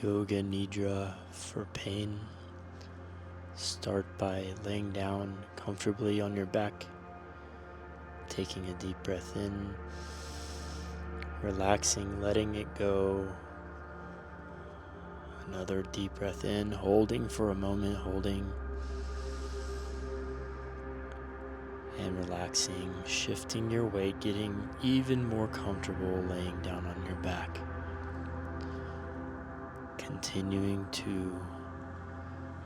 Yoga Nidra for pain. Start by laying down comfortably on your back, taking a deep breath in, relaxing, letting it go. Another deep breath in, holding for a moment, holding, and relaxing, shifting your weight, getting even more comfortable laying down on your back. Continuing to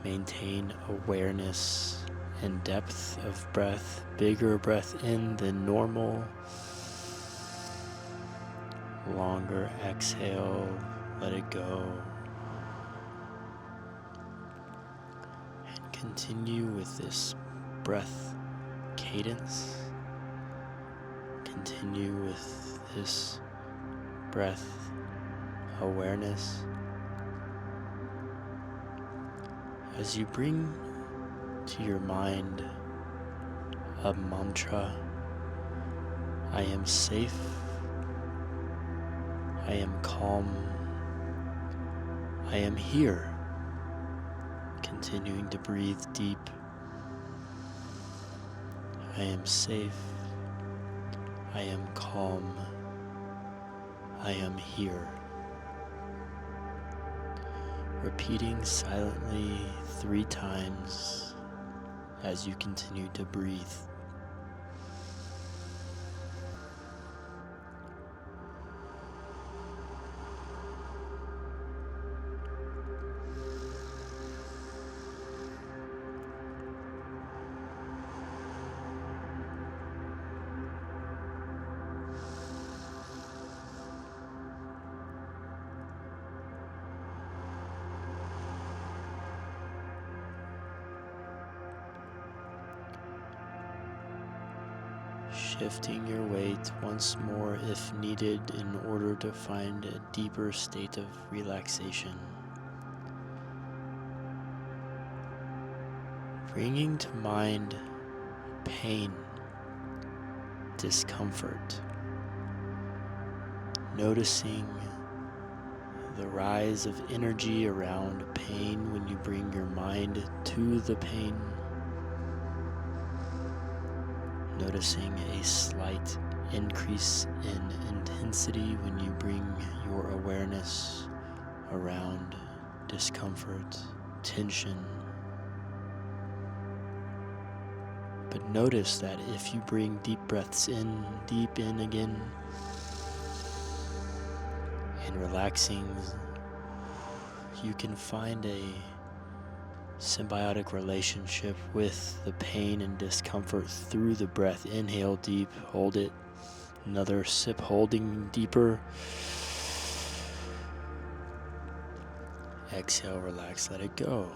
maintain awareness and depth of breath, bigger breath in than normal, longer exhale, let it go, and continue with this breath cadence, continue with this breath awareness. As you bring to your mind a mantra, I am safe, I am calm, I am here. Continuing to breathe deep. I am safe, I am calm, I am here. Repeating silently 3 times as you continue to breathe. Shifting your weight once more if needed in order to find a deeper state of relaxation. Bringing to mind pain, discomfort, noticing the rise of energy around pain when you bring your mind to the pain. Noticing a slight increase in intensity when you bring your awareness around discomfort, tension. But notice that if you bring deep breaths in, deep in again, and relaxing, you can find a symbiotic relationship with the pain and discomfort through the breath. Inhale deep, hold it. Another sip, holding deeper. Exhale, relax, let it go.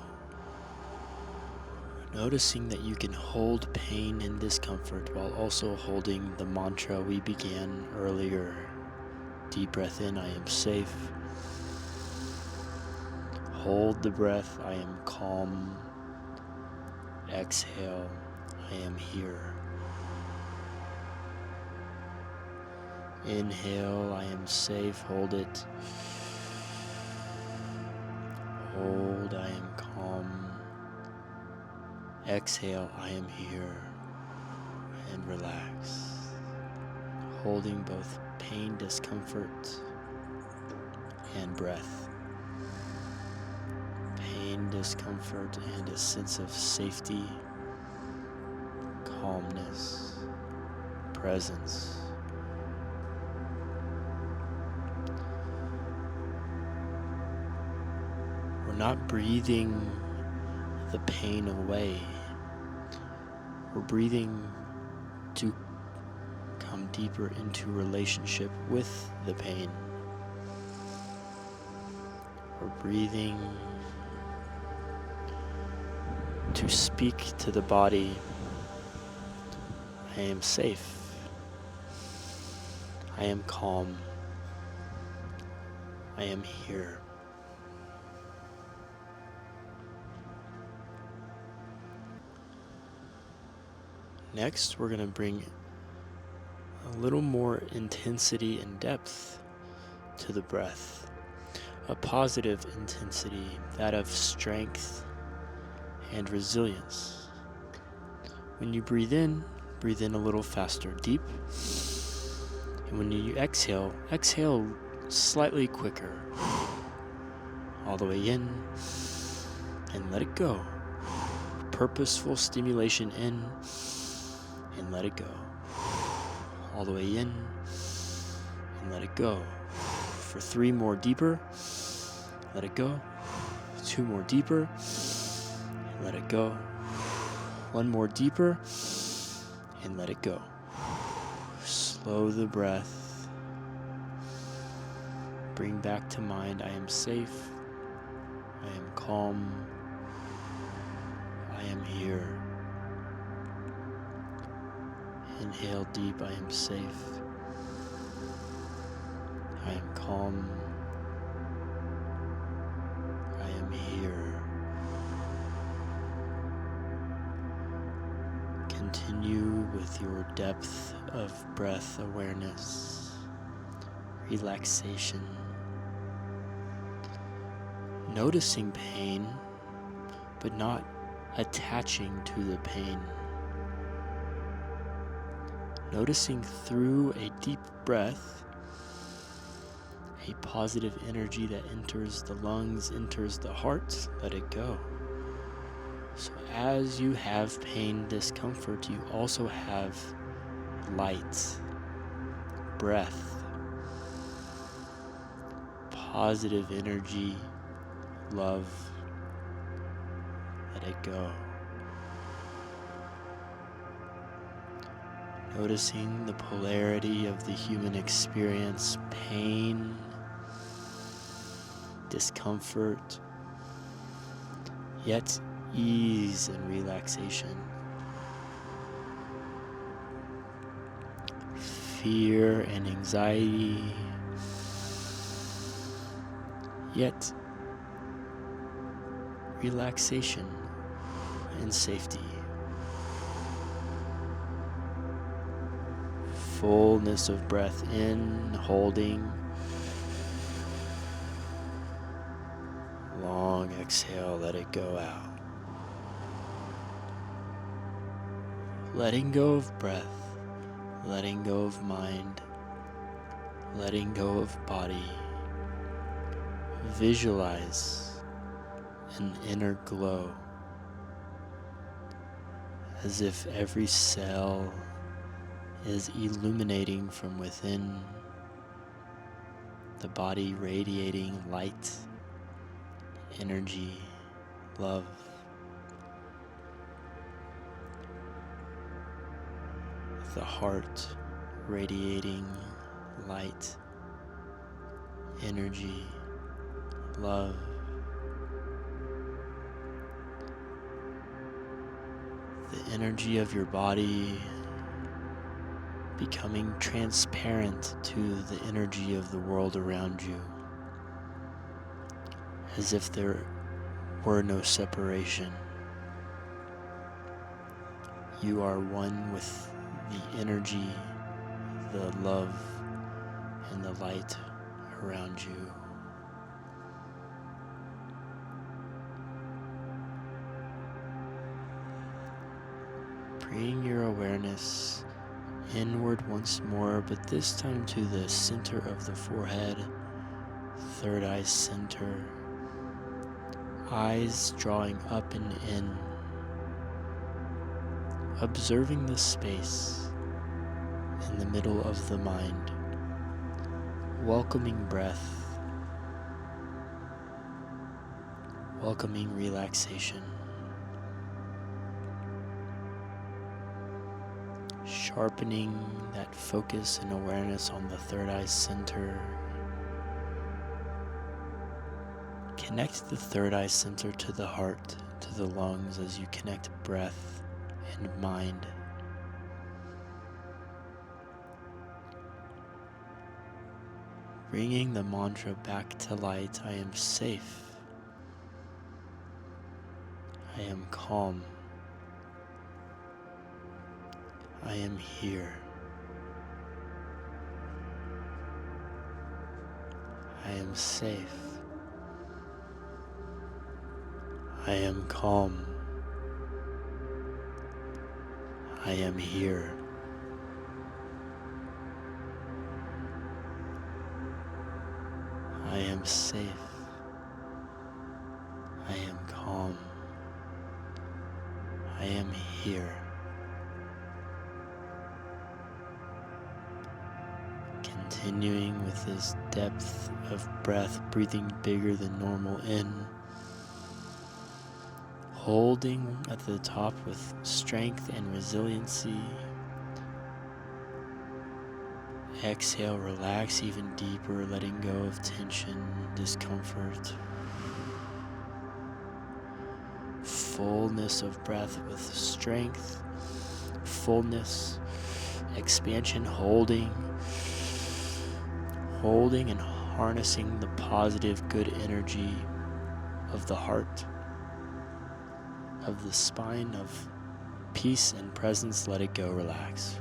Noticing that you can hold pain and discomfort while also holding the mantra we began earlier. Deep breath in, I am safe. Hold the breath, I am calm. Exhale, I am here. Inhale, I am safe, hold it. Hold, I am calm. Exhale, I am here. And relax. Holding both pain, discomfort, and breath. Pain, discomfort, and a sense of safety, calmness, presence. We're not breathing the pain away. We're breathing to come deeper into relationship with the pain. We're breathing to speak to the body, I am safe, I am calm, I am here. Next, we're going to bring a little more intensity and depth to the breath. a positive intensity, that of strength and resilience. When you breathe in a little faster, deep. And when you exhale slightly quicker. All the way in and let it go. Purposeful stimulation in and let it go. All the way in and let it go. For 3 more deeper, let it go. 2 more deeper, let it go. 1 more deeper, and let it go. Slow the breath. Bring back to mind, I am safe. I am calm. I am here. Inhale deep, I am safe. I am calm. I am here. Continue with your depth of breath awareness, relaxation, noticing pain, but not attaching to the pain. Noticing through a deep breath, a positive energy that enters the lungs, enters the heart, let it go. So as you have pain, discomfort, you also have light, breath, positive energy, love, let it go. Noticing the polarity of the human experience, pain, discomfort, yet ease and relaxation. Fear and anxiety, yet relaxation and safety. Fullness of breath in, holding. Long exhale, let it go out. Letting go of breath, letting go of mind, letting go of body. Visualize an inner glow, as if every cell is illuminating from within, the body radiating light, energy, love. The heart radiating light, energy, love. The energy of your body becoming transparent to the energy of the world around you, as if there were no separation. You are one with the energy, the love, and the light around you. Bring your awareness inward once more, but this time to the center of the forehead, third eye center, eyes drawing up and in, observing the space in the middle of the mind, welcoming breath, welcoming relaxation, sharpening that focus and awareness on the third eye center. Connect the third eye center to the heart, to the lungs, as you connect breath and mind. Bringing the mantra back to light, I am safe. I am calm. I am here. I am safe. I am calm. I am here. I am safe. I am calm. I am here. Continuing with this depth of breath, breathing bigger than normal in. Holding at the top with strength and resiliency. Exhale, relax even deeper, letting go of tension, discomfort. Fullness of breath with strength, fullness, expansion, holding and harnessing the positive, good energy of the heart, of the spine, of peace and presence. Let it go, relax.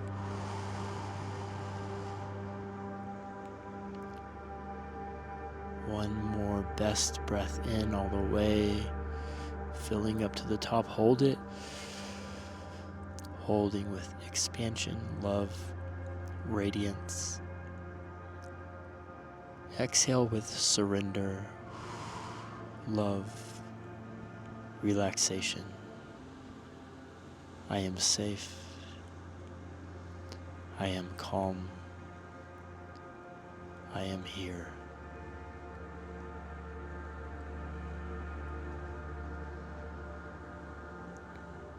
One more best breath in all the way, filling up to the top. Hold it. Holding with expansion, love, radiance. Exhale with surrender, love, relaxation. I am safe. I am calm. I am here.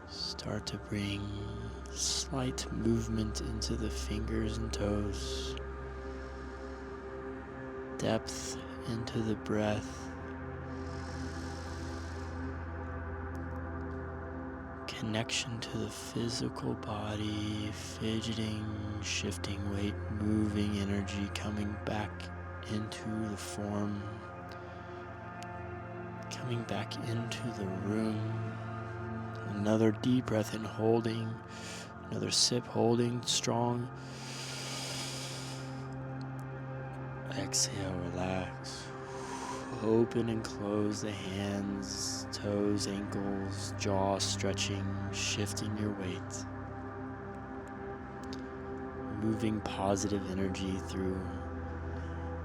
Start to bring slight movement into the fingers and toes. Depth into the breath. Connection to the physical body, fidgeting, shifting weight, moving energy, coming back into the form, coming back into the room. Another deep breath in, holding, another sip, holding, strong. Exhale, relax. Open and close the hands, toes, ankles, jaw stretching, shifting your weight. Moving positive energy through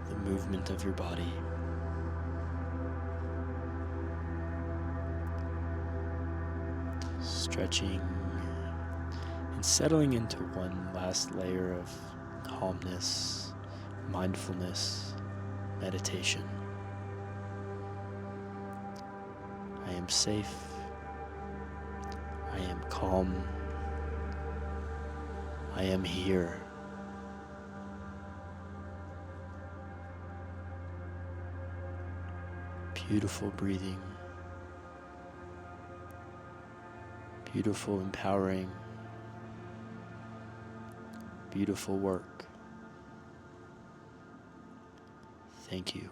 the movement of your body. Stretching and settling into one last layer of calmness, mindfulness, meditation. I am safe. I am calm. I am here. Beautiful breathing. Beautiful, empowering. Beautiful work. Thank you.